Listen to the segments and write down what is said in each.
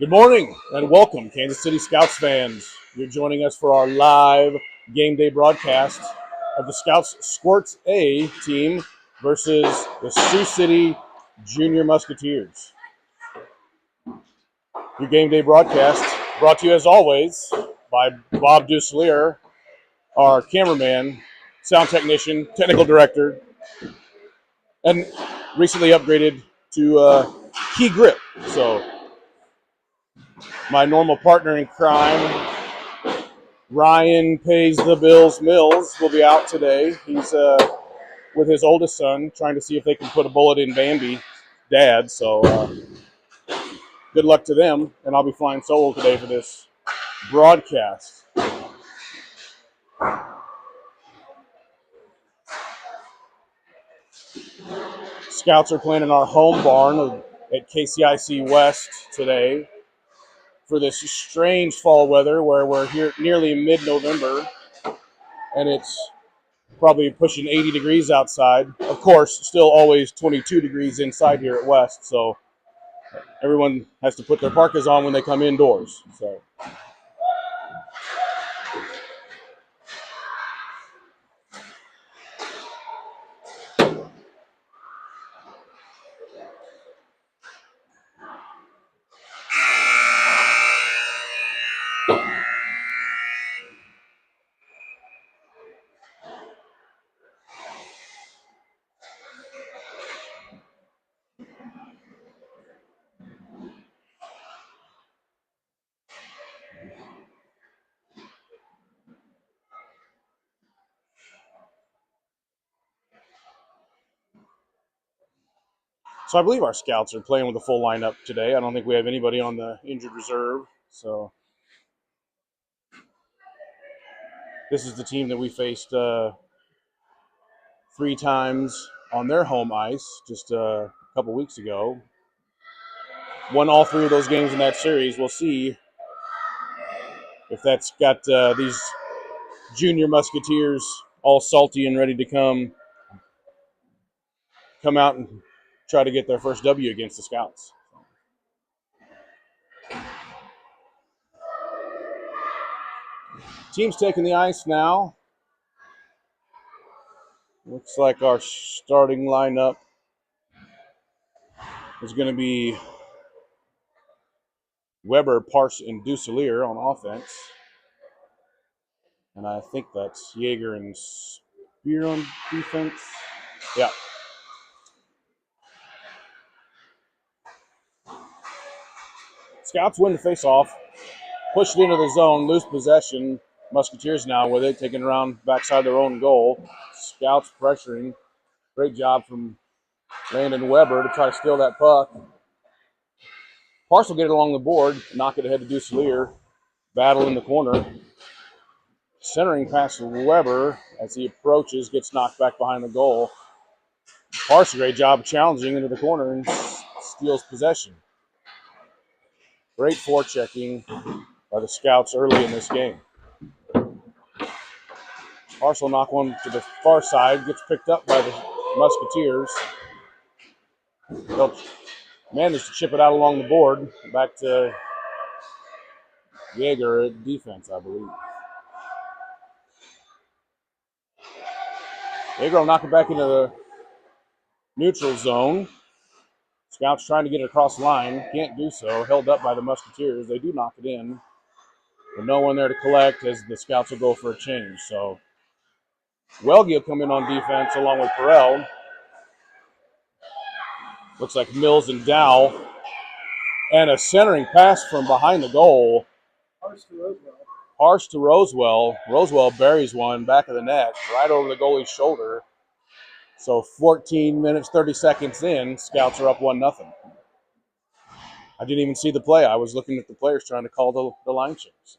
Good morning and welcome, Kansas City Scouts fans. You're joining us for our live game day broadcast of the Scouts Squirts A team versus the Sioux City Junior Musketeers. Your game day broadcast brought to you as always by Bob Duselier, our cameraman, sound technician, technical director, and recently upgraded to Key Grip. So my normal partner in crime, Ryan Pays the Bills Mills, will be out today. He's with his oldest son, trying to see if they can put a bullet in Bambi, Dad. So good luck to them, and I'll be flying solo today for this broadcast. Scouts are playing in our home barn at KCIC West today for this strange fall weather where we're here nearly mid-November, and it's probably pushing 80 degrees outside. Of course, still always 22 degrees inside here at West, so everyone has to put their parkas on when they come indoors. So I believe our Scouts are playing with a full lineup today. I don't think we have anybody on the injured reserve. So this is the team that we faced 3 times on their home ice just a couple weeks ago. Won all 3 of those games in that series. We'll see if that's got these junior Musketeers all salty and ready to come out and try to get their first W against the Scouts. Team's taking the ice now. Looks like our starting lineup is going to be Weber, Parse, and Duselier on offense. And I think that's Yeager and Spear on defense. Yeah. Scouts win the face-off. Push it into the zone, lose possession. Musketeers now with it, taking around backside their own goal. Scouts pressuring. Great job from Landon Weber to try to steal that puck. Parse will get it along the board, knock it ahead to Duselier. Battle in the corner. Centering pass to Weber as he approaches, gets knocked back behind the goal. Parse, a great job challenging into the corner and steals possession. Great forechecking by the Scouts early in this game. Parse will knock one to the far side, gets picked up by the Musketeers. They'll manage to chip it out along the board. Back to Yeager at defense, I believe. Yeager will knock it back into the neutral zone. Scouts trying to get it across the line. Can't do so. Held up by the Musketeers. They do knock it in. But no one there to collect as the Scouts will go for a change. So Welge will come in on defense along with Perel. Looks like Mills and Dow. And a centering pass from behind the goal. Harsh to Rosewell. Rosewell buries one back of the net, right over the goalie's shoulder. So 14 minutes, 30 seconds in, Scouts are up 1-0. I didn't even see the play. I was looking at the players trying to call the line change.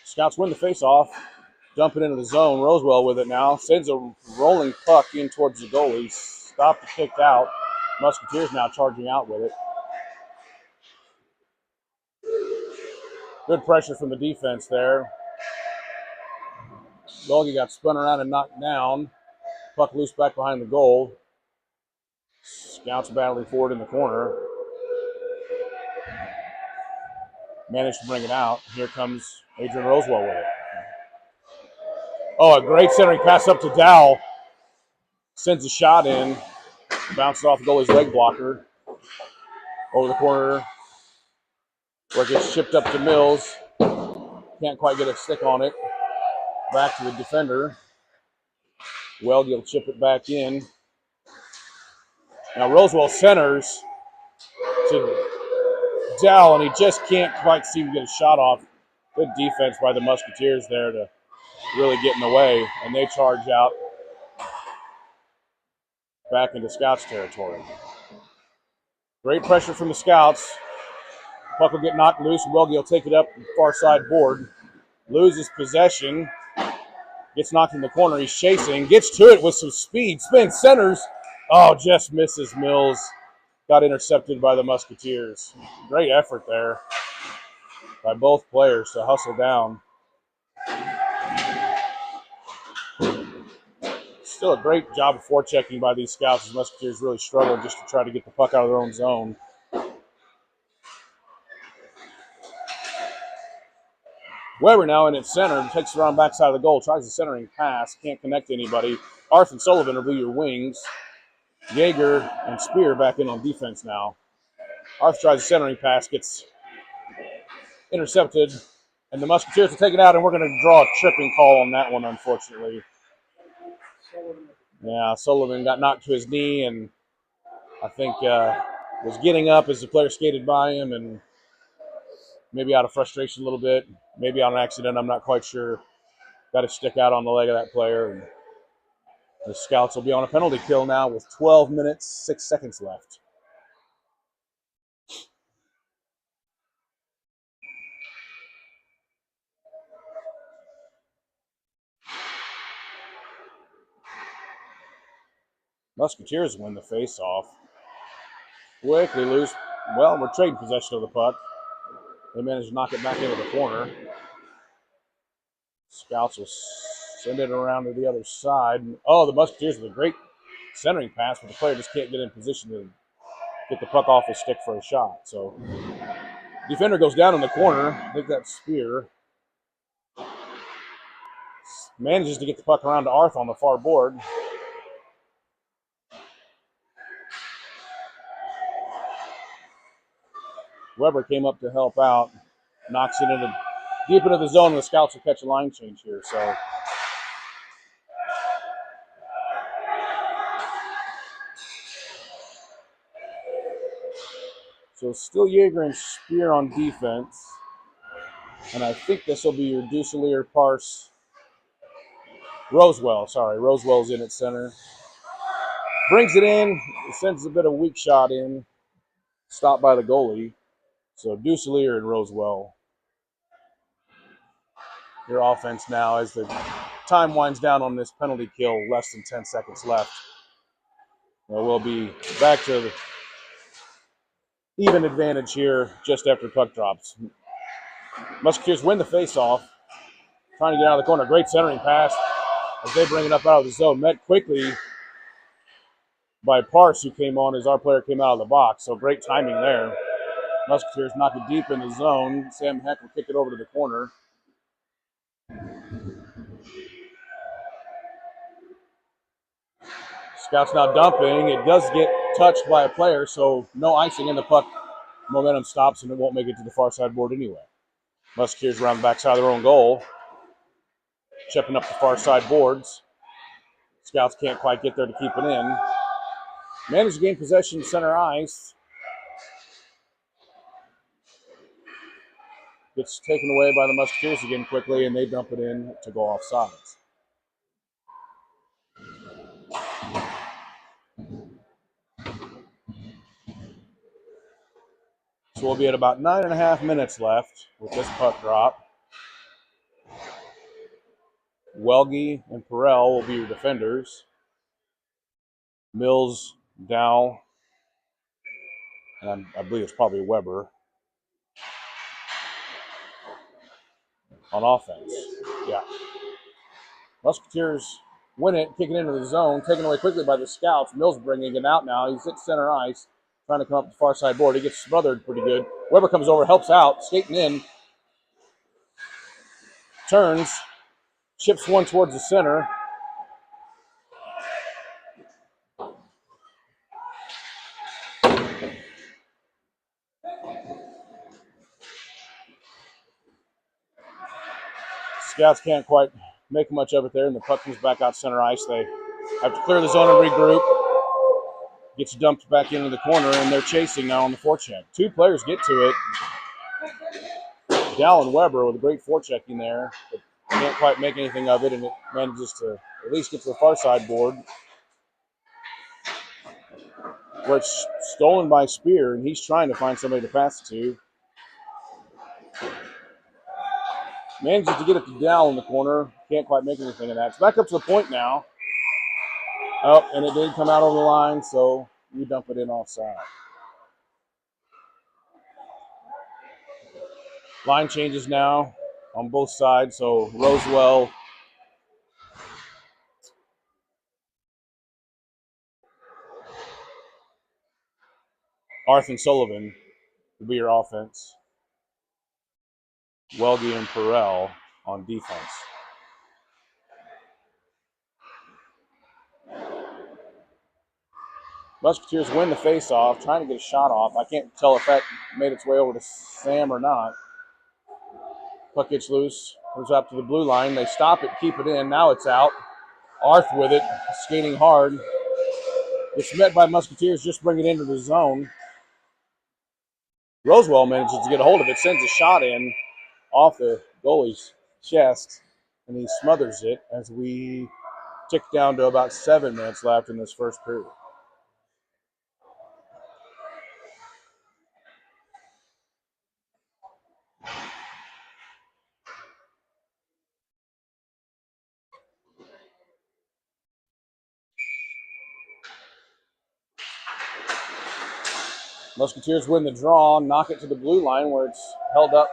Scouts win the face-off. Dump it into the zone. Rosewell with it now. Sends a rolling puck in towards the goalie. Stopped and kicked out. Musketeers now charging out with it. Good pressure from the defense there. Golgi got spun around and knocked down. Puck loose back behind the goal. Scouts battling forward in the corner. Managed to bring it out. Here comes Adrian Rosewell with it. Oh, a great centering pass up to Dow. Sends a shot in. Bounces off the goalie's leg blocker. Over the corner. Where it gets shipped up to Mills. Can't quite get a stick on it. Back to the defender. Weldy will chip it back in. Now Rosewell centers to Dow, and he just can't quite seem to get a shot off. Good defense by the Musketeers there to really get in the way, and they charge out back into Scouts territory. Great pressure from the Scouts. Puck will get knocked loose. Welge will take it up the far side board. Loses possession. Gets knocked in the corner. He's chasing. Gets to it with some speed. Spins, centers. Oh, just misses Mills. Got intercepted by the Musketeers. Great effort there by both players to hustle down. Still a great job of forechecking by these Scouts as Musketeers really struggle just to try to get the puck out of their own zone. Weber now in its center, takes it around backside of the goal, tries the centering pass, can't connect to anybody. Arth and Sullivan will be your wings. Yeager and Spear back in on defense now. Arth tries the centering pass, gets intercepted, and the Musketeers will take it out, and we're going to draw a tripping call on that one, unfortunately. Yeah, Sullivan got knocked to his knee, and I think was getting up as the player skated by him, and maybe out of frustration a little bit, maybe on accident, I'm not quite sure. Got to stick out on the leg of that player. And the Scouts will be on a penalty kill now with 12 minutes, 6 seconds left. Musketeers win the face-off. Quickly lose. Well, we're trading possession of the puck. They managed to knock it back into the corner. Scouts will send it around to the other side. Oh, the Musketeers with a great centering pass, but the player just can't get in position to get the puck off his stick for a shot. So, defender goes down in the corner. I think that's Spear. Manages to get the puck around to Arth on the far board. Weber came up to help out. Knocks it into deep into the zone, and the Scouts will catch a line change here. So still Yeager and Spear on defense. And I think this will be your Duselier, Parse, Rosewell. Sorry, Rosewell's in at center. Brings it in, sends a bit of weak shot in. Stopped by the goalie. So Duselier and Rosewell. Your offense now as the time winds down on this penalty kill, less than 10 seconds left. We'll be back to the even advantage here just after puck drops. Musketeers win the face-off. Trying to get out of the corner. Great centering pass as they bring it up out of the zone. Met quickly by Parse, who came on as our player came out of the box. So great timing there. Musketeers knock it deep in the zone. Sam Heck will kick it over to the corner. Scouts now dumping. It does get touched by a player, so no icing, and the puck momentum stops, and it won't make it to the far side board anyway. Musketeers around the backside of their own goal. Chipping up the far side boards. Scouts can't quite get there to keep it in. Managed to gain possession center ice. Gets taken away by the Musketeers again quickly, and they dump it in to go off sides. So we'll be at about 9.5 minutes left with this puck drop. Welge and Perel will be your defenders. Mills, Dow, and I believe it's probably Weber. on offense. Yeah. Musketeers win it, kicking into the zone, taken away quickly by the Scouts. Mills bringing it out now. He's at center ice, trying to come up the far side board. He gets smothered pretty good. Weber comes over, helps out, skating in, turns, chips one towards the center. Scouts can't quite make much of it there, and the puck comes back out center ice. They have to clear the zone and regroup. Gets dumped back into the corner, and they're chasing now on the forecheck. Two players get to it. Dow and Weber with a great forechecking there, but can't quite make anything of it, and it manages to at least get to the far side board, where it's stolen by Spear, and he's trying to find somebody to pass it to. Manages to get it to Dow in the corner. Can't quite make anything of that. It's back up to the point now. Oh, and it did come out over the line, so we dump it in offside. Line changes now on both sides, so Rosewell Arth and Sullivan will be your offense. Welge and Perrell on defense. Musketeers win the face-off, trying to get a shot off. I can't tell if that made its way over to Sam or not. Puck gets loose, comes up to the blue line. They stop it, keep it in. Now it's out. Arth with it, skating hard. It's met by Musketeers, just bring it into the zone. Rosewell manages to get a hold of it, sends a shot in off the goalie's chest, and he smothers it as we tick down to about 7 minutes left in this first period. Musketeers win the draw, knock it to the blue line where it's held up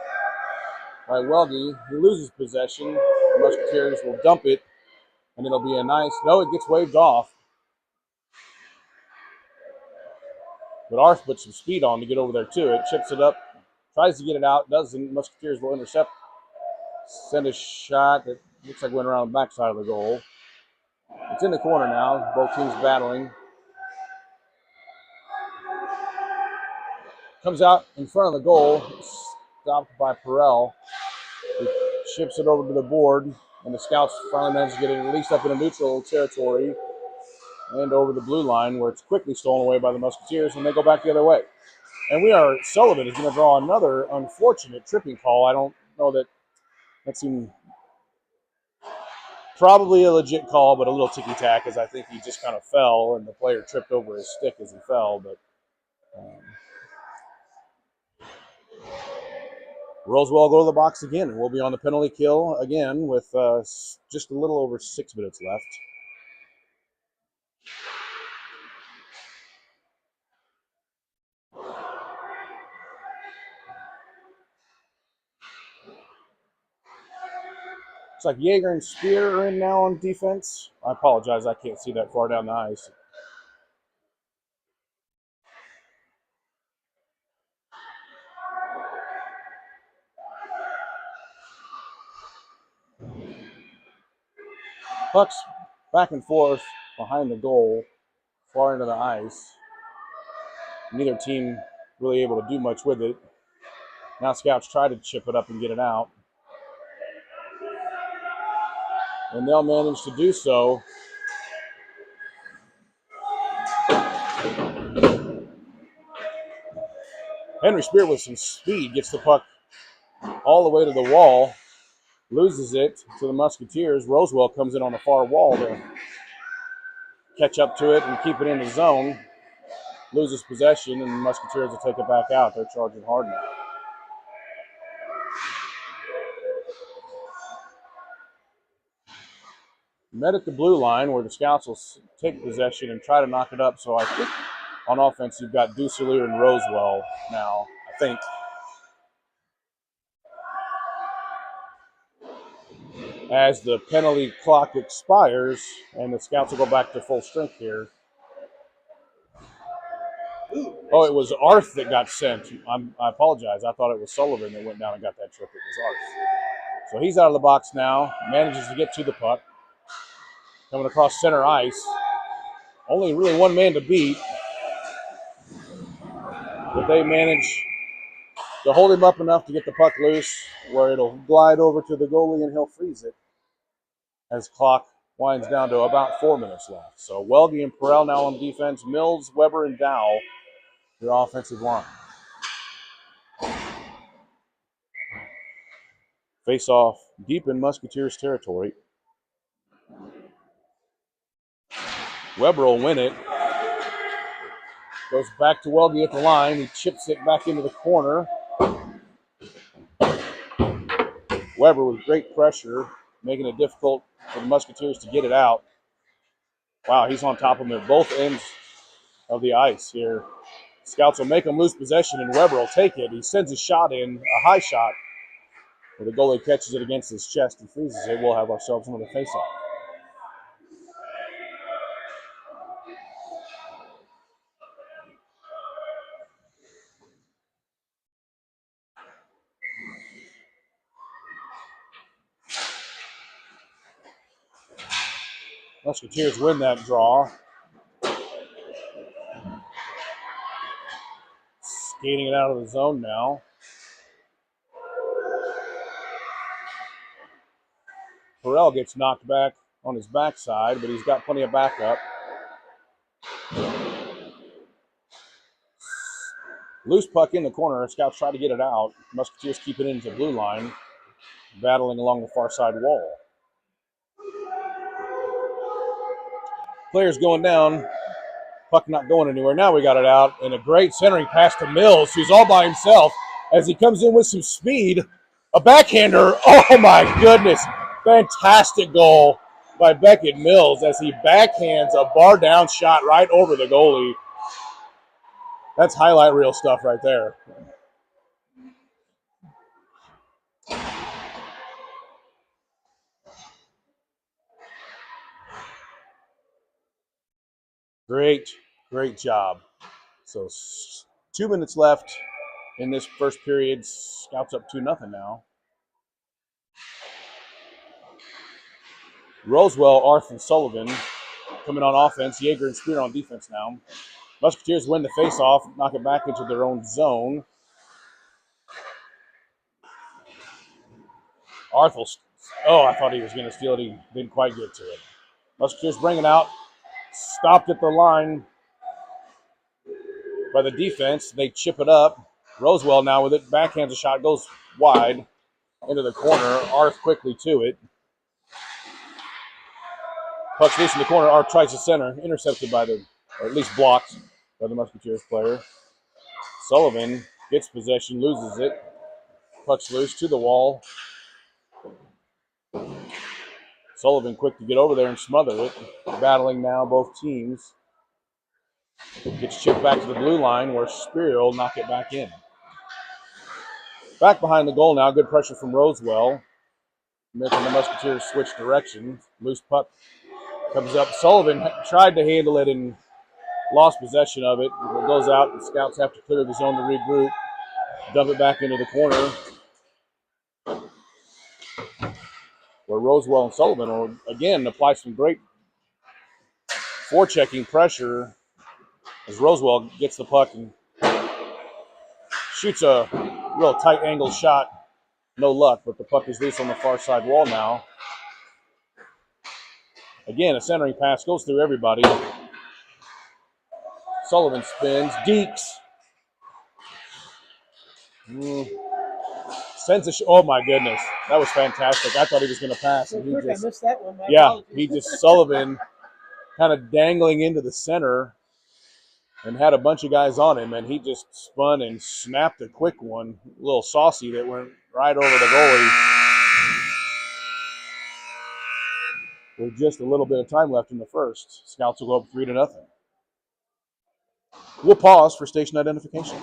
by Welge. He loses possession. The Musketeers will dump it, and it'll be a nice... No, it gets waved off. But Arth puts some speed on to get over there to it. Chips it up, tries to get it out, doesn't. Musketeers will intercept. Send a shot that looks like went around the backside of the goal. It's in the corner now. Both teams battling. Comes out in front of the goal. Stopped by Perrell. He ships it over to the board, and the Scouts finally manage to get it released up into neutral territory and over the blue line, where it's quickly stolen away by the Musketeers, and they go back the other way. And Sullivan is going to draw another unfortunate tripping call. I don't know that seemed probably a legit call, but a little ticky-tack, as I think he just kind of fell, and the player tripped over his stick as he fell. But Rosewell go to the box again, and we'll be on the penalty kill again with just a little over 6 minutes left. It's like Yeager and Spear are in now on defense. I apologize, I can't see that far down the ice. Pucks back and forth behind the goal, far into the ice. Neither team really able to do much with it. Now Scouts try to chip it up and get it out. And they'll manage to do so. Henry Spear with some speed gets the puck all the way to the wall, loses it to the Musketeers. Rosewell comes in on the far wall to catch up to it and keep it in the zone. Loses possession, and the Musketeers will take it back out. They're charging hard now. Met at the blue line where the Scouts will take possession and try to knock it up. So I think on offense you've got Dusselier and Rosewell now, I think. as the penalty clock expires, and the Scouts will go back to full strength here. Oh, it was Arth that got sent. I apologize. I thought it was Sullivan that went down and got that trip. It was Arth. So he's out of the box now, manages to get to the puck. Coming across center ice. Only really one man to beat, but they manage to hold him up enough to get the puck loose where it'll glide over to the goalie and he'll freeze it as clock winds down to about 4 minutes left. So Welge and Perel now on defense. Mills, Weber, and Dow, your offensive line. Face off deep in Musketeers territory. Weber will win it. Goes back to Welge at the line. He chips it back into the corner. Weber with great pressure, making it difficult for the Musketeers to get it out. Wow, he's on top of him at both ends of the ice here. Scouts will make him lose possession, and Weber will take it. He sends a shot in, a high shot, where the goalie catches it against his chest and freezes it. We'll have ourselves another faceoff. Musketeers win that draw. Skating it out of the zone now. Perel gets knocked back on his backside, but he's got plenty of backup. Loose puck in the corner. Scouts try to get it out. Musketeers keep it into the blue line, battling along the far side wall. Players going down. Puck not going anywhere. Now we got it out, and a great centering pass to Mills, who's all by himself as he comes in with some speed. A backhander. Oh, my goodness. Fantastic goal by Beckett Mills as he backhands a bar-down shot right over the goalie. That's highlight reel stuff right there. Great, great job. So 2 minutes left in this first period. Scouts up 2-0 now. Rosewell, Arth, and Sullivan coming on offense. Yeager and Spear on defense now. Musketeers win the face-off, knock it back into their own zone. Arth will, I thought he was going to steal it. He didn't quite get to it. Musketeers bring it out. Stopped at the line by the defense. They chip it up. Rosewell now with it. Backhands a shot. Goes wide into the corner. Arth quickly to it. Puck's loose in the corner. Arth tries to center. Intercepted by or at least blocked by the Musketeers player. Sullivan gets possession. Loses it. Puck's loose to the wall. Sullivan quick to get over there and smother it. Battling now both teams. Gets chipped back to the blue line where Spear will knock it back in. Back behind the goal now. Good pressure from Rosewell. Making the Musketeers switch directions. Loose puck comes up. Sullivan tried to handle it and lost possession of it. It goes out and Scouts have to clear the zone to regroup. Dump it back into the corner where Rosewell and Sullivan will again apply some great forechecking pressure as Rosewell gets the puck and shoots a real tight angle shot. No luck, but the puck is loose on the far side wall now. Again, a centering pass goes through everybody. Sullivan spins. Deeks. Sends a oh my goodness. That was fantastic. I thought he was going to pass. And I missed that one. He just Sullivan kind of dangling into the center and had a bunch of guys on him, and he just spun and snapped a quick one, a little saucy, that went right over the goalie. With just a little bit of time left in the first, Scouts will go up 3-0. We'll pause for station identification.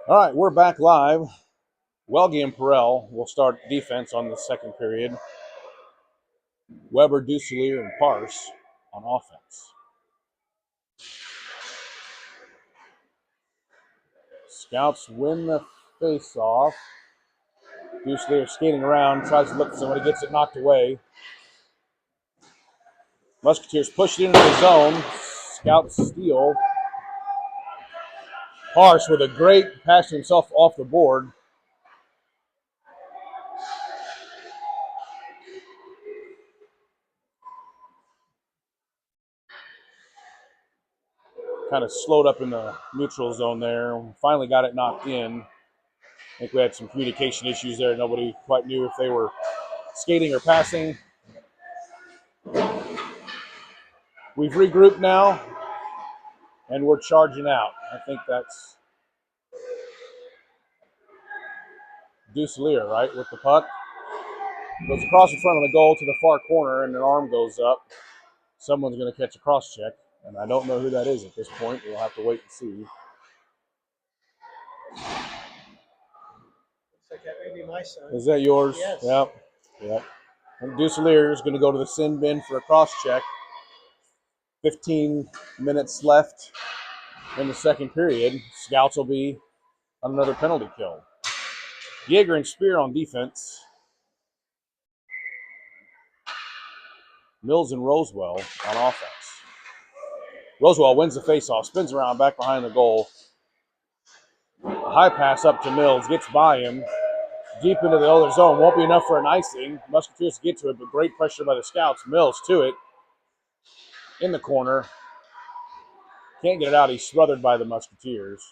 All right, we're back live. Welge and Perel will start defense on the second period. Weber, Duselier, and Parse on offense. Scouts win the face-off. Duselier skating around, tries to look for somebody, gets it knocked away. Musketeers push it into the zone. Scouts steal. Parse with a great pass to himself off the board. Kind of slowed up in the neutral zone there. Finally got it knocked in. I think we had some communication issues there. Nobody quite knew if they were skating or passing. We've regrouped now, and we're charging out. I think that's Duselier, right, with the puck. Goes across in front of the goal to the far corner, and an arm goes up. Someone's going to catch a cross check, and I don't know who that is at this point. We'll have to wait and see. Looks like that may be my son. Is that yours? Yes. Yep. And Duselier is going to go to the sin bin for a cross check. 15 minutes left in the second period. Scouts will be on another penalty kill. Yeager and Spear on defense. Mills and Rosewell on offense. Rosewell wins the faceoff, spins around back behind the goal. A high pass up to Mills, gets by him. Deep into the other zone, won't be enough for an icing. Musketeers get to it, but great pressure by the Scouts. Mills to it, in the corner. Can't get it out, he's smothered by the Musketeers.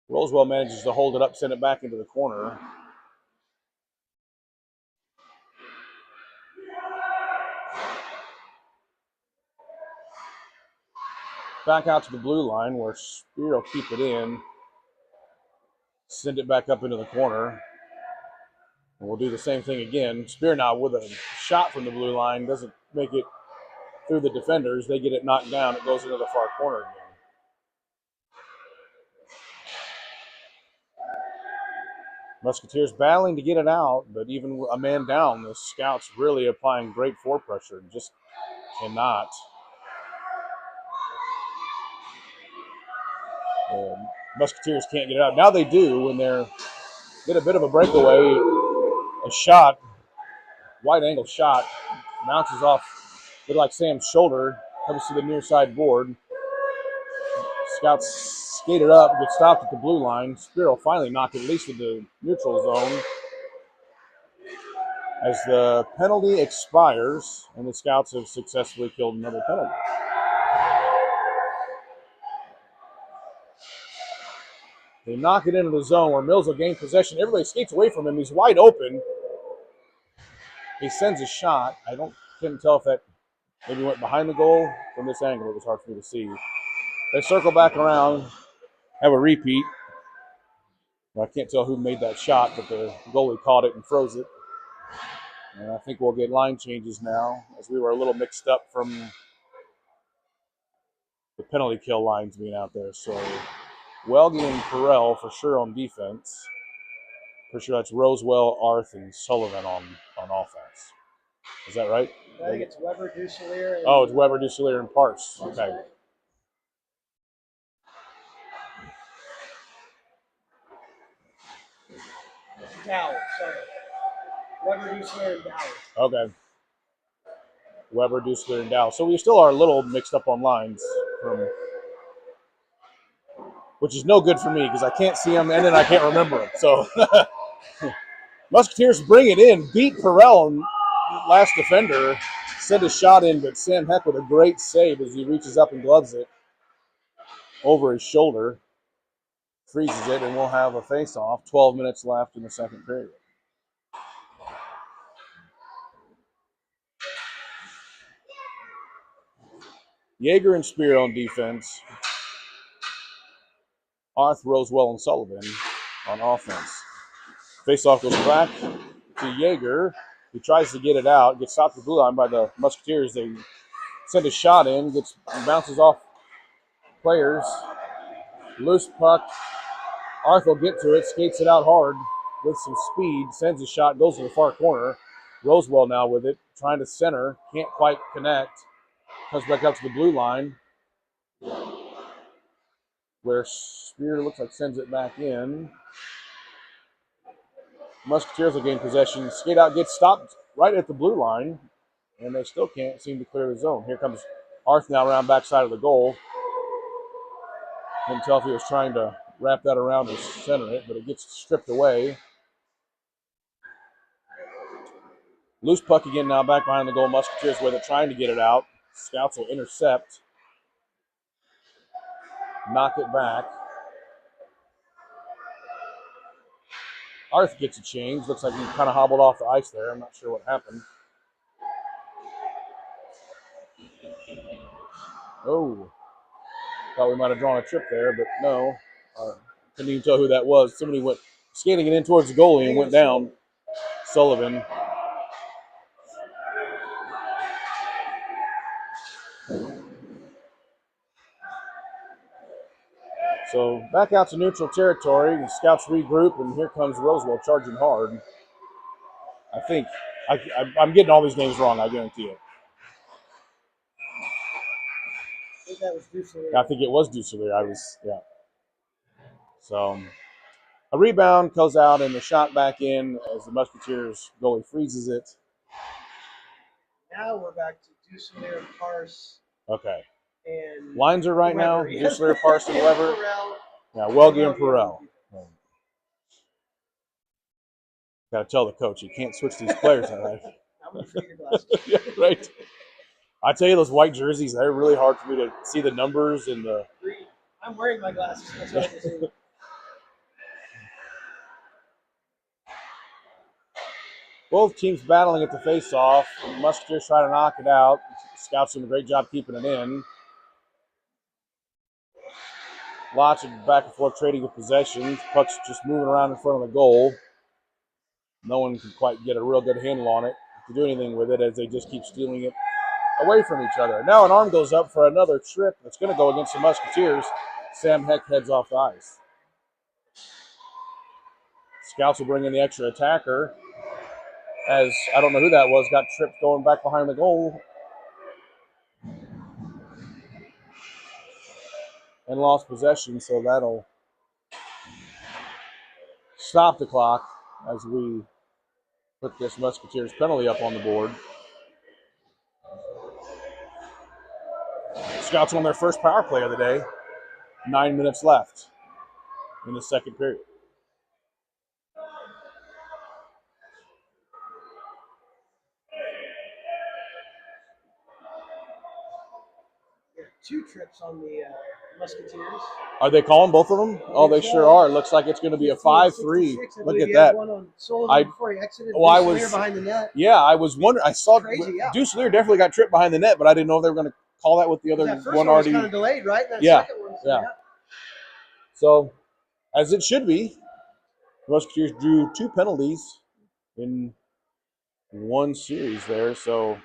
Rosewell manages to hold it up, send it back into the corner. Back out to the blue line where Spear will keep it in. Send it back up into the corner. And we'll do the same thing again. Spear now with a shot from the blue line. Doesn't make it through the defenders. They get it knocked down. It goes into the far corner again. Musketeers battling to get it out, but even a man down, the Scouts really applying great fore pressure. Just cannot. Musketeers can't get it out. Now they do when they're get a bit of a breakaway. A shot, wide angle shot, bounces off, bit like Sam's shoulder, comes to the near side board. Scouts skate it up, get stopped at the blue line. Spear will finally knock it at least in the neutral zone. As the penalty expires, and the Scouts have successfully killed another penalty. They knock it into the zone where Mills will gain possession. Everybody skates away from him. He's wide open. He sends a shot. Couldn't tell if that maybe went behind the goal. From this angle, it was hard for me to see. They circle back around, have a repeat. I can't tell who made that shot, but the goalie caught it and froze it. And I think we'll get line changes now, as we were a little mixed up from the penalty kill lines being out there. So Welge and Perel for sure on defense. For sure that's Rosewell, Arth, and Sullivan on offense. Is that right? I think it's Weber, Duselier. Oh, it's Weber, Duselier, and Parse. Okay. Dow, sorry. Weber, Duselier, and Dow. Okay. Weber, Duselier, and Dow. So we still are a little mixed up on lines, which is no good for me because I can't see them and then I can't remember them. So Musketeers bring it in, beat Perel, and last defender sent a shot in, but Sam Heck with a great save as he reaches up and gloves it over his shoulder, freezes it, and we'll have a face-off. 12 minutes left in the second period. Yeager and Spear on defense. Arth, Rosewell, and Sullivan on offense. Face-off goes back to Yeager. He tries to get it out, gets stopped at the blue line by the Musketeers. They send a shot in, bounces off players. Loose puck. Arth will get to it, skates it out hard with some speed, sends a shot, goes to the far corner. Rosewell now with it, trying to center, can't quite connect. Comes back up to the blue line, where Spear looks like sends it back in. Musketeers will gain possession. Skate out, gets stopped right at the blue line, and they still can't seem to clear the zone. Here comes Arth now around backside of the goal. Couldn't tell if he was trying to wrap that around or center it, but it gets stripped away. Loose puck again now back behind the goal. Musketeers with it, trying to get it out. Scouts will intercept. Knock it back. Arth gets a change. Looks like he kind of hobbled off the ice there. I'm not sure what happened. Oh. Thought we might have drawn a trip there, but no. Couldn't even tell who that was. Somebody went skating it in towards the goalie and went down. Sullivan. So back out to neutral territory. The Scouts regroup, and here comes Rosewell charging hard. I think I'm getting all these names wrong. I guarantee it. I think that was Dusselier. I think it was Dusselier. Yeah. So a rebound goes out, and the shot back in as the Musketeers goalie freezes it. Now we're back to Dusselier, Pars, Okay. and Lines are right now. Weber, yes. Dusselier, Parson, Weber. Perel. Yeah, Welge and Perel. Got to tell the coach you can't switch these players. Now we forget your glasses. Yeah, right. I tell you, those white jerseys, they're really hard for me to see the numbers and the. I'm wearing my glasses. That's what I can see. Both teams battling at the face-off. Musketeers try to knock it out. Scouts doing a great job keeping it in. Lots of back and forth trading of possessions. Puck's just moving around in front of the goal. No one can quite get a real good handle on it to do anything with it as they just keep stealing it away from each other. Now an arm goes up for another trip that's going to go against the Musketeers. Sam Heck heads off the ice. Scouts will bring in the extra attacker as, I don't know who that was, got tripped going back behind the goal and lost possession, so that'll stop the clock as we put this Musketeers penalty up on the board. Scouts won their first power play of the day. 9 minutes left in the second period. Two trips on the Musketeers. Are they calling both of them? Oh, they sure are. It looks like it's going to be a 5-3. Look at that. One on Sullivan before he exited. I was behind the net. Yeah, I was wondering. I saw Crazy, yeah. Dusselier definitely got tripped behind the net, but I didn't know if they were going to call that with the other That first one one was already. kind of delayed, right? That Yeah, second one was, yeah. So, as it should be, the Musketeers drew 2 penalties in one series there. So,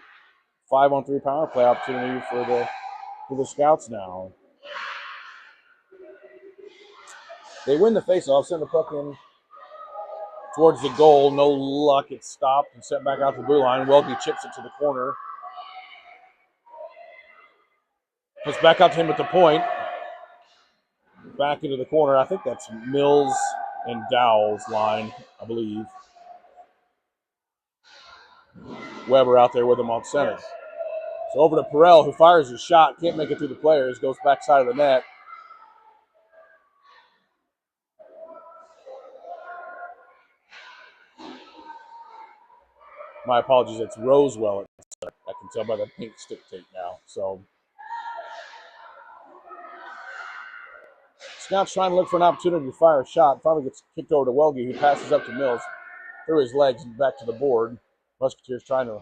5-on-3 power play opportunity for the Scouts now. They win the faceoff, send the puck in towards the goal. No luck. It's stopped and sent back out to the blue line. Welge chips it to the corner. Puts back out to him at the point. Back into the corner. I think that's Mills and Dowell's line, I believe. Weber out there with him on center. Yes. So over to Perel, who fires his shot. Can't make it through the players. Goes backside of the net. My apologies, it's Rosewell. I can tell by the pink stick tape now. So Scouts trying to look for an opportunity to fire a shot. Finally gets kicked over to Welge, who passes up to Mills through his legs and back to the board. Musketeers trying to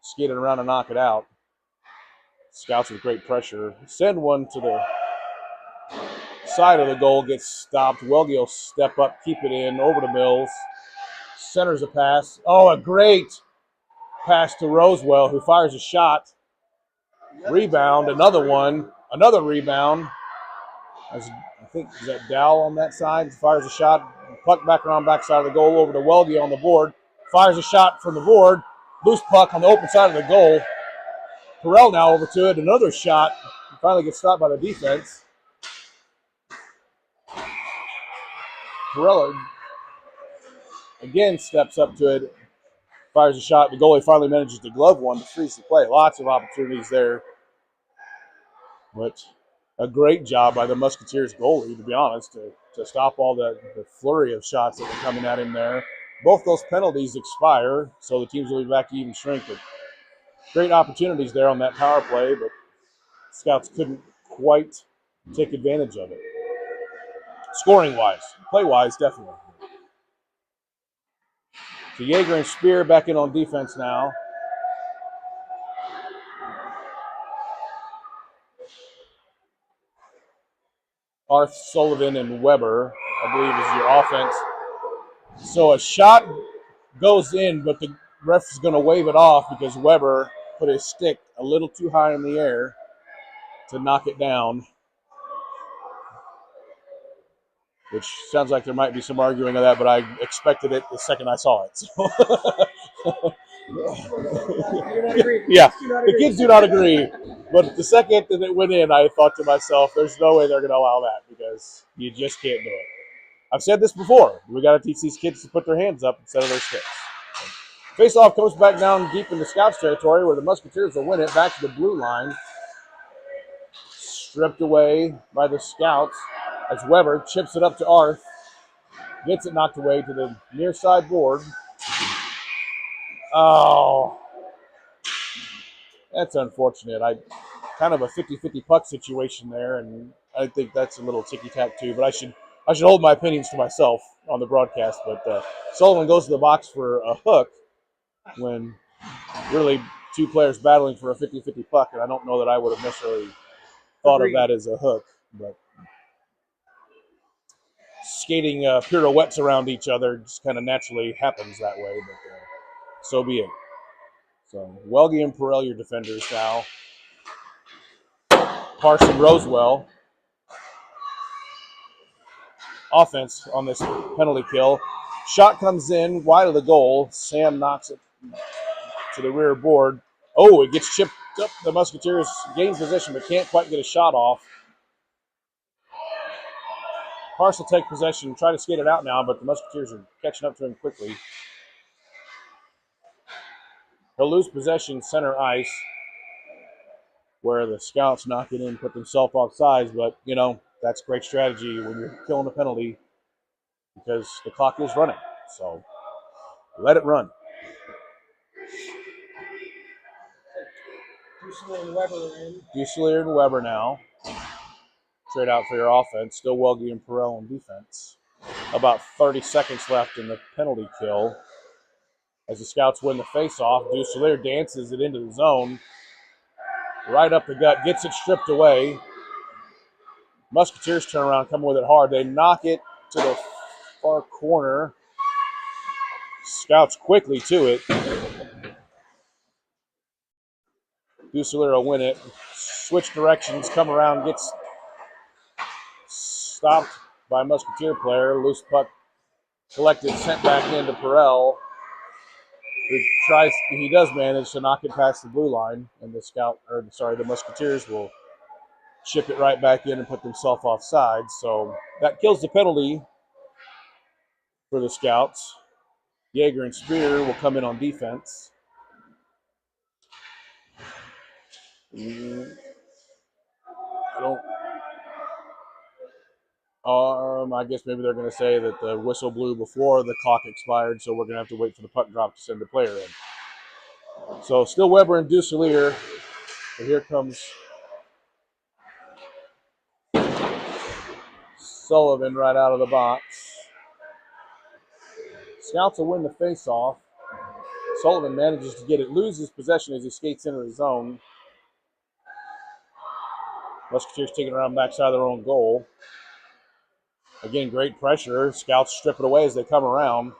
skate it around and knock it out. Scouts with great pressure. Send one to the side of the goal, gets stopped. Welge will step up, keep it in, over to Mills. Centers a pass. Oh, a great pass to Rosewell, who fires a shot. Rebound, another one. Another rebound. As think is that Dow on that side, fires a shot, puck back around backside of the goal over to Welge on the board, fires a shot from the board, loose puck on the open side of the goal. Perel now over to it, another shot, finally gets stopped by the defense. Perel again steps up to it, fires a shot, the goalie finally manages to glove one to freeze the play. Lots of opportunities there, but a great job by the Musketeers goalie, to be honest, to stop all the flurry of shots that were coming at him there. Both those penalties expire, so the teams will be back to even strength. But great opportunities there on that power play, but Scouts couldn't quite take advantage of it. Scoring-wise, play-wise, definitely. So Yeager and Spear back in on defense now. Arth, Sullivan, and Weber, I believe, is your offense. So a shot goes in, but the ref is going to wave it off because Weber put his stick a little too high in the air to knock it down, which sounds like there might be some arguing of that, but I expected it the second I saw it. So. Yeah, the kids do not agree. But the second that it went in, I thought to myself, there's no way they're going to allow that because you just can't do it. I've said this before. We got to teach these kids to put their hands up instead of their sticks. Face-off comes back down deep into Scouts territory where the Musketeers will win it back to the blue line. Stripped away by the Scouts as Weber chips it up to Arth. Gets it knocked away to the near side board. Oh, that's unfortunate. Kind of a 50-50 puck situation there, and I think that's a little ticky-tack too. But I should hold my opinions to myself on the broadcast. But Sullivan goes to the box for a hook when really two players battling for a 50-50 puck, and I don't know that I would have necessarily thought of that as a hook. But skating pirouettes around each other just kind of naturally happens that way. But so be it. So Welge and Perel, your defenders now. Parson Rosewell. Offense on this penalty kill. Shot comes in wide of the goal. Sam knocks it to the rear board. Oh, it gets chipped up. The Musketeers gain possession but can't quite get a shot off. Parson will take possession and try to skate it out now, but the Musketeers are catching up to him quickly. He'll lose possession center ice where the Scouts knock it in, put themselves offsides, but, that's great strategy when you're killing a penalty because the clock is running. So let it run. Dusselier and Weber now. Straight out for your offense. Still Welge and Perel on defense. About 30 seconds left in the penalty kill. As the Scouts win the face-off, Dusselier dances it into the zone. Right up the gut, gets it stripped away. Musketeers turn around, come with it hard. They knock it to the far corner. Scouts quickly to it. Dusselier will win it. Switch directions, come around, gets stopped by a Musketeer player. Loose puck collected, sent back into Perel. He does manage to knock it past the blue line, and the Musketeers will chip it right back in and put themselves offside. So that kills the penalty for the Scouts. Yeager and Spear will come in on defense. I guess maybe they're going to say that the whistle blew before the clock expired, so we're going to have to wait for the puck drop to send the player in. So still Weber and Dusselier. But here comes Sullivan right out of the box. Scouts will win the face-off. Sullivan manages to get it, loses possession as he skates into the zone. Musketeers taking around backside of their own goal. Again, great pressure. Scouts strip it away as they come around.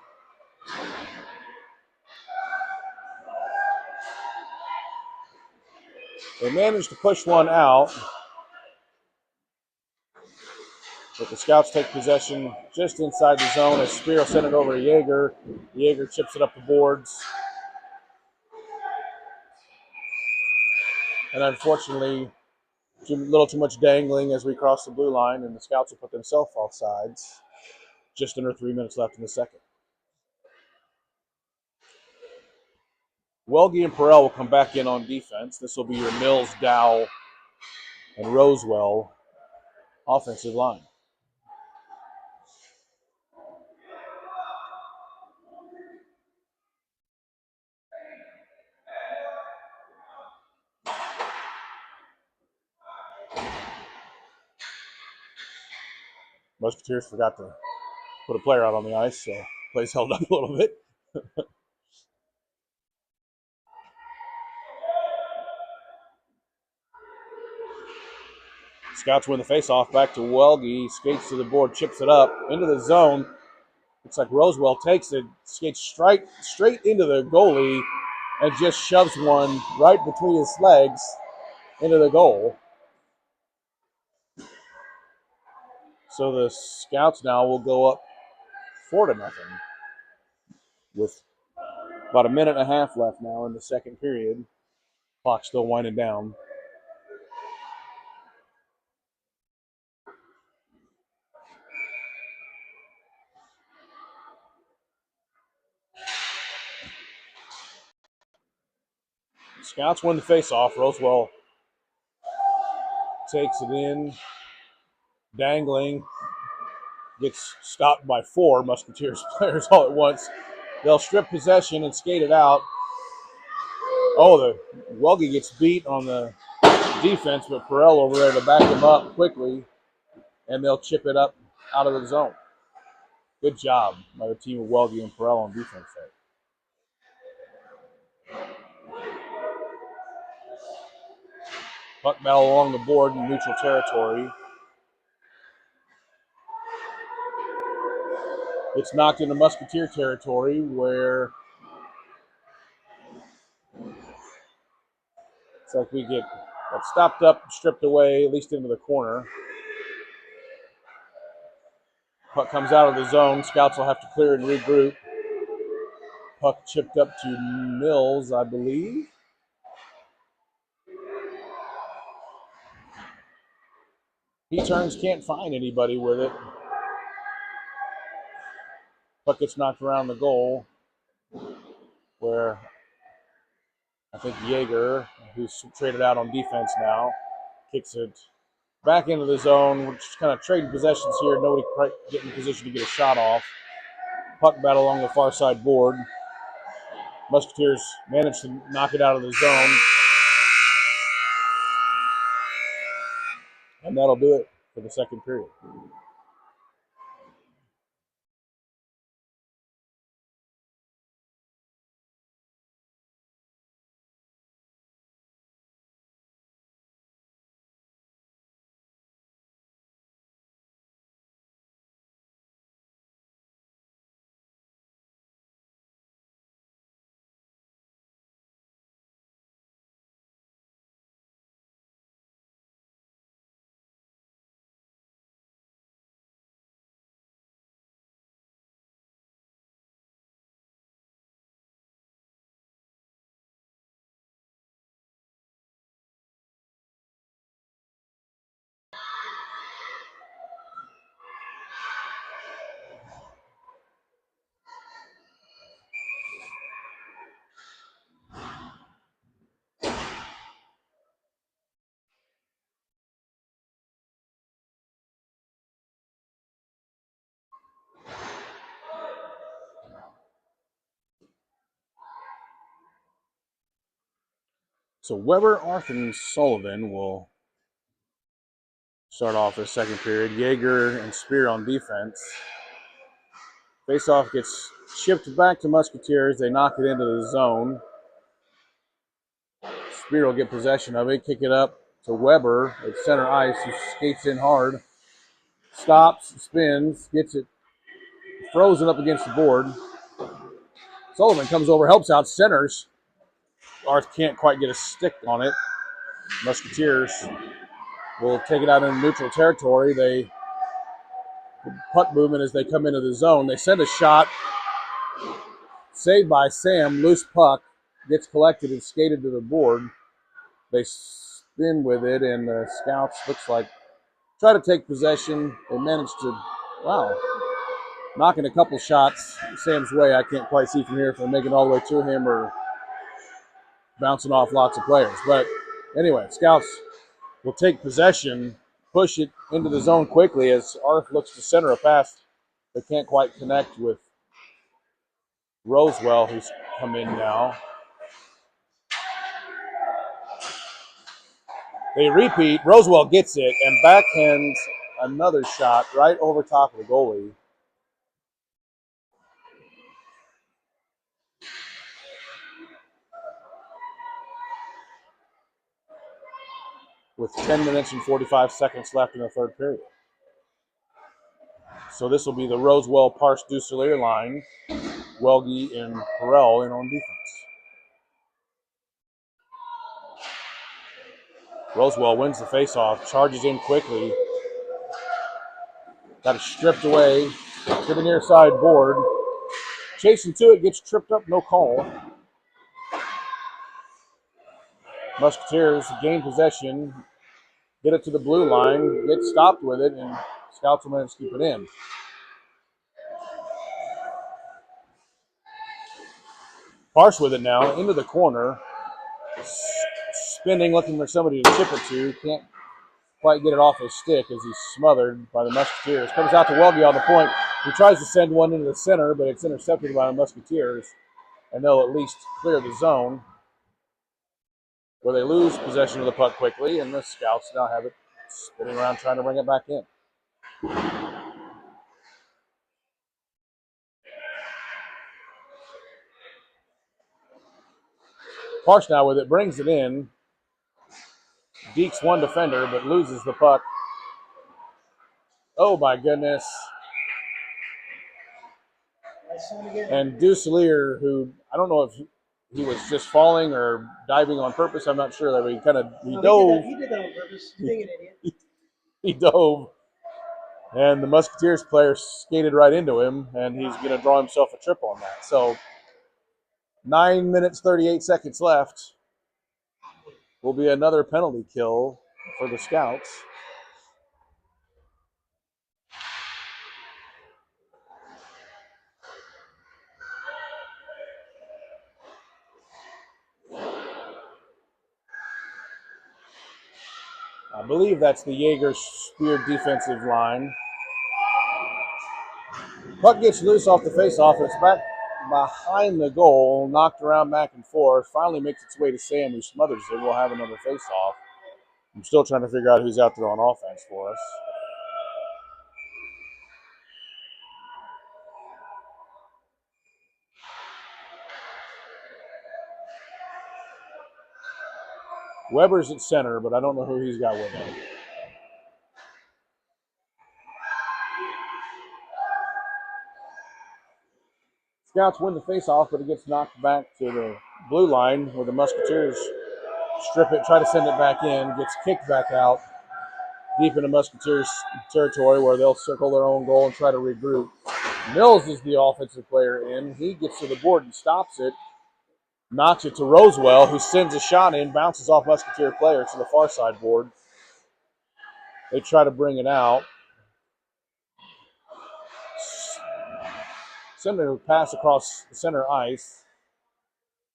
They managed to push one out. But the Scouts take possession just inside the zone as Spear sent it over to Yeager. Yeager chips it up the boards. And unfortunately, a little too much dangling as we cross the blue line, and the Scouts will put themselves off sides. Just under 3 minutes left in the second. Welge and Perrell will come back in on defense. This will be your Mills, Dow, and Rosewell offensive line. Musketeers forgot to put a player out on the ice, so plays held up a little bit. Scouts win the faceoff. Back to Welge. Skates to the board, chips it up into the zone. Looks like Rosewell takes it, skates straight into the goalie, and just shoves one right between his legs into the goal. So the Scouts now will go up 4-0 with about a minute and a half left now in the second period. Clock still winding down. Scouts win the faceoff. Rosewell takes it in, dangling, gets stopped by 4 Musketeers players all at once. They'll strip possession and skate it out. Oh, the Welge gets beat on the defense, but Perrell over there to back him up quickly, and they'll chip it up out of the zone. Good job by the team of Welge and Perrell on defense there. Puck battle along the board in neutral territory. It's knocked into Musketeer territory where it's like we get that stopped up, stripped away, at least into the corner. Puck comes out of the zone. Scouts will have to clear and regroup. Puck chipped up to Mills, I believe. He turns, can't find anybody with it. Puck gets knocked around the goal where I think Yeager, who's traded out on defense now, kicks it back into the zone. We're just kind of trading possessions here. Nobody quite getting in position to get a shot off. Puck battle along the far side board. Musketeers manage to knock it out of the zone. And that'll do it for the second period. So Weber, Arth, and Sullivan will start off the second period. Yeager and Spear on defense. Faceoff gets shipped back to Musketeers. They knock it into the zone. Spear will get possession of it, kick it up to Weber at center ice, who skates in hard, stops, spins, gets it frozen up against the board. Sullivan comes over, helps out, centers. Arth can't quite get a stick on it. Musketeers will take it out in neutral territory. They puck movement as they come into the zone. They send a shot, saved by Sam, loose puck, gets collected and skated to the board. They spin with it, and the Scouts looks like try to take possession. They managed to, knocking a couple shots Sam's way. I can't quite see from here if they're making all the way to him or bouncing off lots of players. But anyway, Scouts will take possession, push it into the zone quickly as Arth looks to center a pass. They can't quite connect with Rosewell, who's come in now. They repeat. Rosewell gets it and backhands another shot right over top of the goalie. With 10 minutes and 45 seconds left in the third period. So this will be the Rosewell Parse Duselier line. Welge and Perel in on defense. Rosewell wins the faceoff, charges in quickly. Got it stripped away to the near side board. Chasing to it, gets tripped up, no call. Musketeers gain possession, get it to the blue line, get stopped with it, and Scouts will manage to keep it in. Parse with it now, into the corner. Spinning, looking for somebody to chip it to. Can't quite get it off his stick as he's smothered by the Musketeers. Comes out to Welge on the point. He tries to send one into the center, but it's intercepted by the Musketeers, and they'll at least clear the zone, where they lose possession of the puck quickly, and the Scouts now have it spinning around trying to bring it back in. Parse now with it, brings it in. Dekes one defender, but loses the puck. Oh my goodness. And Duselier, who I don't know if he was just falling or diving on purpose, I'm not sure. But he dove. He did that on purpose. Being an idiot. He dove. And the Musketeers player skated right into him, and he's going to draw himself a triple on that. So 9 minutes, 38 seconds left. Will be another penalty kill for the Scouts. I believe that's the Jaeger Spear defensive line. Puck gets loose off the faceoff. It's back behind the goal, knocked around back and forth. Finally makes its way to Sam, who smothers it. We'll have another faceoff. I'm still trying to figure out who's out there on offense for us. Weber's at center, but I don't know who he's got with him. Scouts win the faceoff, but it gets knocked back to the blue line where the Musketeers strip it, try to send it back in, gets kicked back out deep into Musketeers territory where they'll circle their own goal and try to regroup. Mills is the offensive player in. He gets to the board and stops it, knocks it to Rosewell, who sends a shot in, bounces off Musketeer player to the far side board. They try to bring it out. Send a pass across the center ice.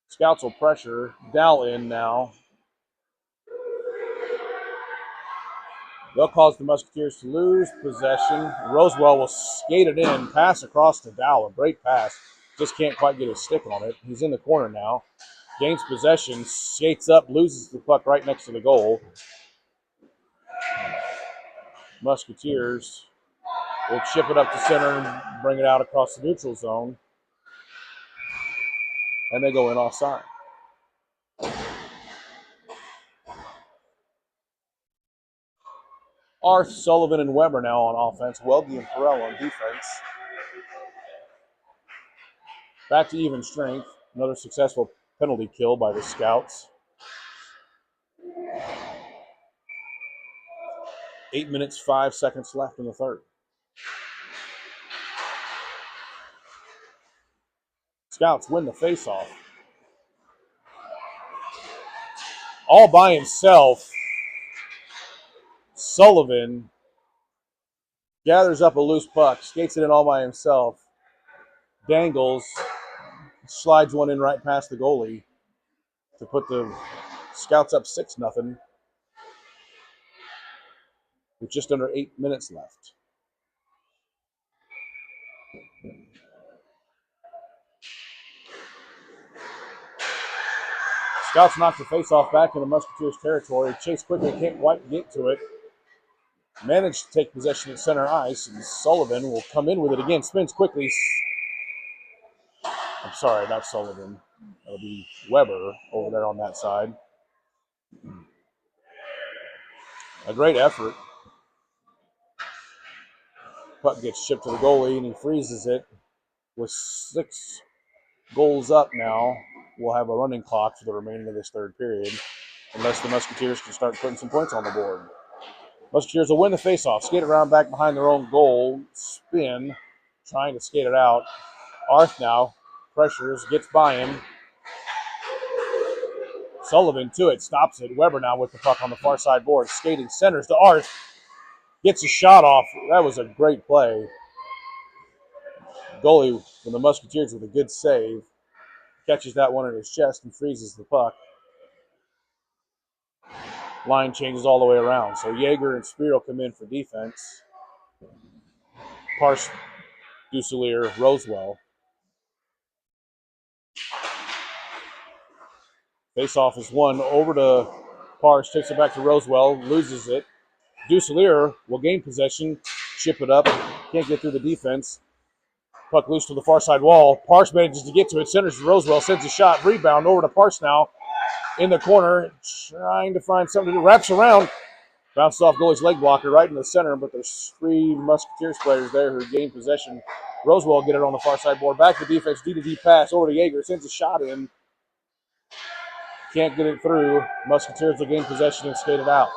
Scouts will pressure. Dow in now. They'll cause the Musketeers to lose possession. Rosewell will skate it in, pass across to Dow. A great pass. Just can't quite get his stick on it. He's in the corner now. Gains possession, skates up, loses the puck right next to the goal. Musketeers will chip it up to center and bring it out across the neutral zone. And they go in offside. Arth, Sullivan, and Weber now on offense. Welge and Perel on defense. Back to even strength. Another successful penalty kill by the Scouts. 8 minutes, 5 seconds left in the third. Scouts win the faceoff. All by himself, Sullivan gathers up a loose puck, skates it in all by himself, dangles, slides one in right past the goalie to put the Scouts up 6-0 with just under 8 minutes left. Scouts knock the faceoff back into Musketeers territory. Chase quickly can't quite get to it. Managed to take possession at center ice, and Sullivan will come in with it again. Spins quickly. I'm sorry, not Sullivan. That'll be Weber over there on that side. A great effort. Puck gets shipped to the goalie, and he freezes it. With 6 goals up now, we'll have a running clock for the remaining of this third period, unless the Musketeers can start putting some points on the board. Musketeers will win the faceoff, skate around back behind their own goal, spin, trying to skate it out. Arth now pressures, gets by him. Sullivan to it, stops it. Weber now with the puck on the far side board, skating, centers to Arth, gets a shot off. That was a great play. Goalie from the Musketeers with a good save. Catches that one in his chest and freezes the puck. Line changes all the way around. So Yeager and Spiro come in for defense. Parse, Duselier, Rosewell. Face-off is won over to Parse, takes it back to Rosewell, loses it. Duselier will gain possession, chip it up, can't get through the defense. Puck loose to the far side wall. Parse manages to get to it, centers to Rosewell, sends a shot, rebound over to Parse now. In the corner, trying to find something to do. Wraps around, bounces off goalie's leg blocker right in the center, but there's 3 Musketeers players there who gain possession. Rosewell get it on the far side board. Back to defense, D-to-D pass over to Yeager, sends a shot in. Can't get it through. Musketeers will gain possession and skate it out.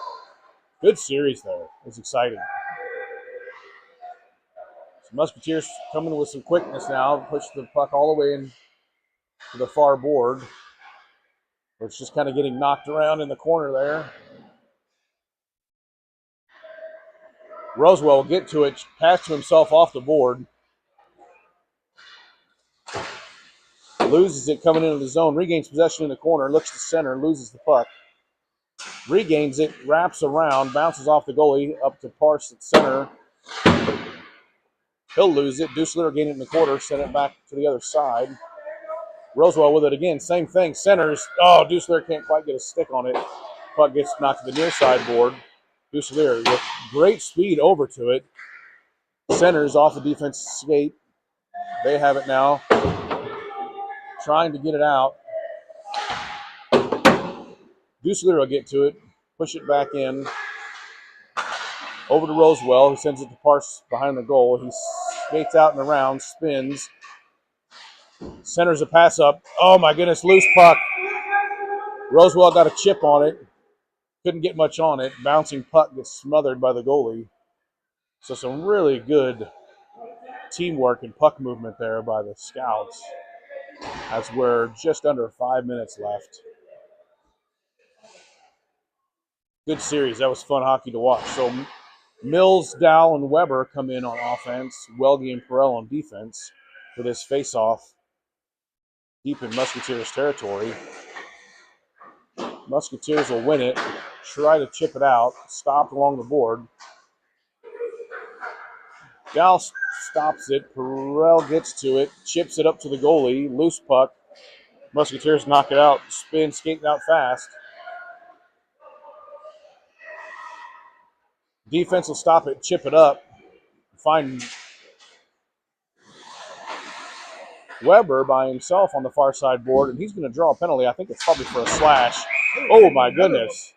Good series there. It was exciting. So Musketeers coming with some quickness now. Push the puck all the way in to the far board. It's just kind of getting knocked around in the corner there. Rosewell will get to it, pass to himself off the board. Loses it coming into the zone, regains possession in the corner, looks to center, loses the puck. Regains it, wraps around, bounces off the goalie up to Parse at center. He'll lose it. Dusler gain it in the quarter, send it back to the other side. Rosewell with it again, same thing, centers. Oh, Dusler can't quite get a stick on it. Puck gets knocked to the near side board. Dusler with great speed over to it. Centers off the defensive skate. They have it now. Trying to get it out. Dusler will get to it, push it back in. Over to Rosewell, who sends it to Parse behind the goal. He skates out and around, spins. Centers a pass up. Oh my goodness, loose puck. Rosewell got a chip on it. Couldn't get much on it. Bouncing puck gets smothered by the goalie. So some really good teamwork and puck movement there by the Scouts as we're just under 5 minutes left. Good series. That was fun hockey to watch. So Mills, Dow, and Weber come in on offense. Welge and Perel on defense for this face-off deep in Musketeers territory. Musketeers will win it, try to chip it out, stopped along the board. Dow stops it. Perel gets to it, chips it up to the goalie. Loose puck. Musketeers knock it out, spin, skating out fast. Defense will stop it, chip it up, find Weber by himself on the far side board, and he's going to draw a penalty. I think it's probably for a slash. Oh, my goodness.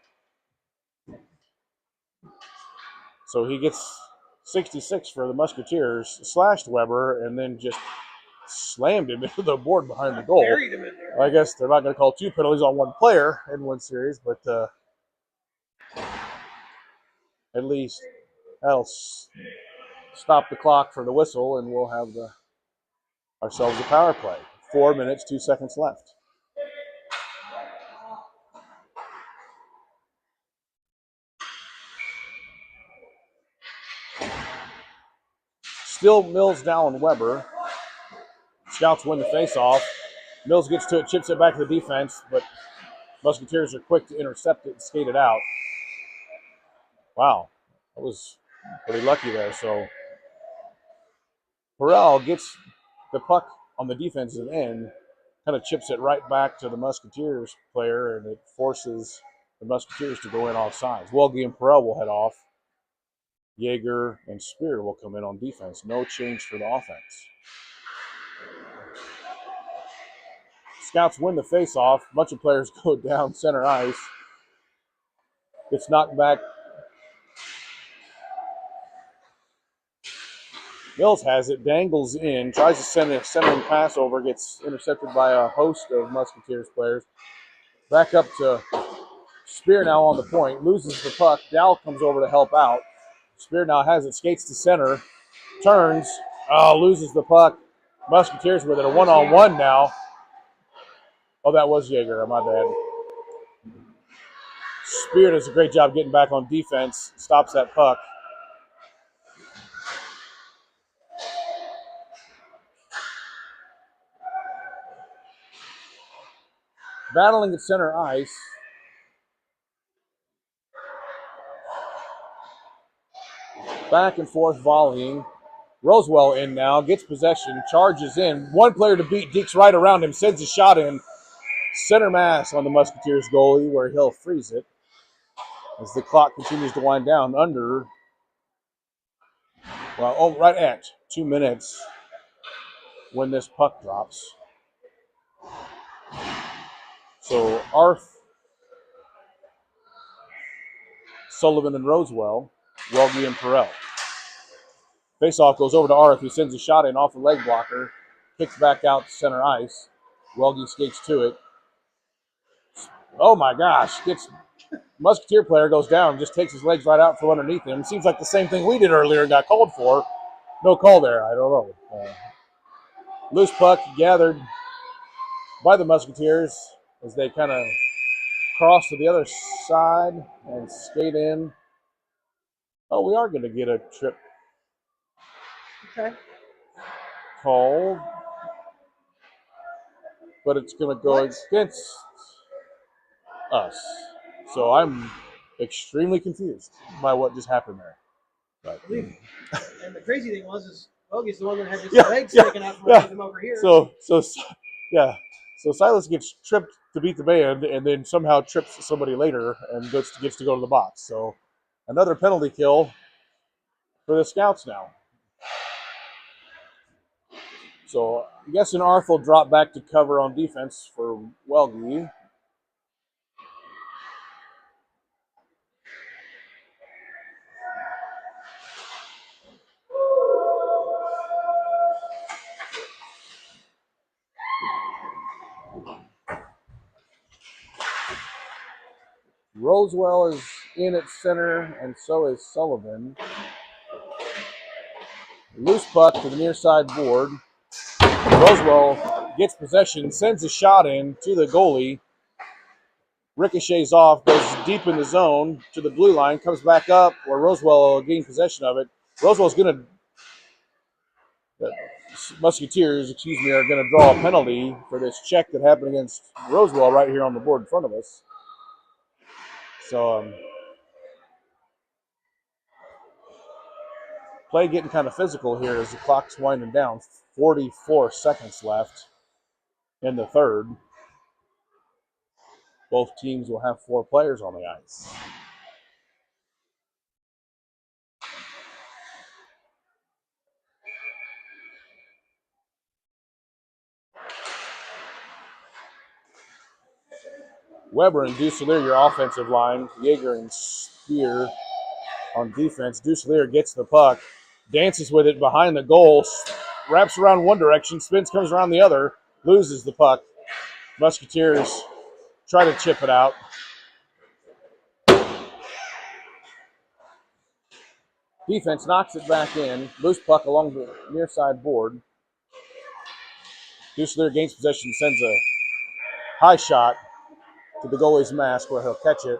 So he gets 66 for the Musketeers, slashed Weber, and then just slammed him into the board behind the goal. Buried him in there. I guess they're not going to call 2 penalties on 1 player in 1 series, but at least that'll stop the clock for the whistle, and we'll have ourselves a power play. 4 minutes, 2 seconds left. Still Mills down Weber. Scouts win the faceoff. Mills gets to it, chips it back to the defense, but Musketeers are quick to intercept it and skate it out. Wow, that was pretty lucky there. So Burrell gets the puck on the defensive end, kind of chips it right back to the Musketeers player, and it forces the Musketeers to go in offsides. Welge and Perel will head off. Yeager and Spear will come in on defense. No change for the offense. Scouts win the faceoff. A bunch of players go down center ice. Gets knocked back. Mills has it, dangles in, tries to send a centering pass over, gets intercepted by a host of Musketeers players. Back up to Spear now on the point, loses the puck. Dow comes over to help out. Spear now has it, skates to center, turns, loses the puck. Musketeers with it, a one-on-one now. Oh, that was Yeager, my bad. Spear does a great job getting back on defense, stops that puck. Battling at center ice. Back and forth volleying. Rosewell in now, gets possession, charges in. One player to beat, Deeks right around him, sends a shot in. Center mass on the Musketeers goalie where he'll freeze it. As the clock continues to wind down right at 2 minutes when this puck drops. So Arth, Sullivan, and Rosewell, Welge, and Perel. Faceoff goes over to Arth, who sends a shot in off the leg blocker, kicks back out to center ice. Welge skates to it. Oh my gosh, Musketeer player goes down, just takes his legs right out from underneath him. It seems like the same thing we did earlier and got called for. No call there, I don't know. Loose puck gathered by the Musketeers as they kind of cross to the other side and skate in. Oh, we are going to get a trip called, but it's going to go against us. So I'm extremely confused by what just happened there. But, and the crazy thing was Welge's the one that had his legs sticking out from him over here. So Silas gets tripped to beat the band and then somehow trips somebody later and gets to go to the box. So another penalty kill for the Scouts now. So I guess an Arth will drop back to cover on defense for Welge. Rosewell is in at center, and so is Sullivan. Loose puck to the near side board. Rosewell gets possession, sends a shot in to the goalie. Ricochets off, goes deep in the zone to the blue line, comes back up where Rosewell will gain possession of it. Rosewell's going to, Musketeers, are going to draw a penalty for this check that happened against Rosewell right here on the board in front of us. So, play getting kind of physical here as the clock's winding down. 44 seconds left in the third. Both teams will have 4 players on the ice. Weber and Dusselier, your offensive line. Yeager and Spear on defense. Dusselier gets the puck, dances with it behind the goal, wraps around one direction, spins, comes around the other, loses the puck. Musketeers try to chip it out. Defense knocks it back in. Loose puck along the near side board. Duselier gains possession, sends a high shot to the goalie's mask where he'll catch it.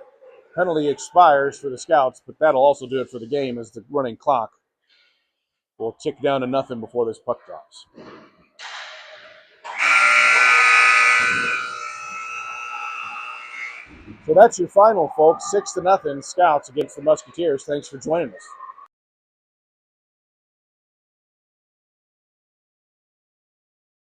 Penalty expires for the Scouts, but that'll also do it for the game as the running clock will tick down to nothing before this puck drops. So that's your final, folks. 6-0 Scouts against the Musketeers. Thanks for joining us.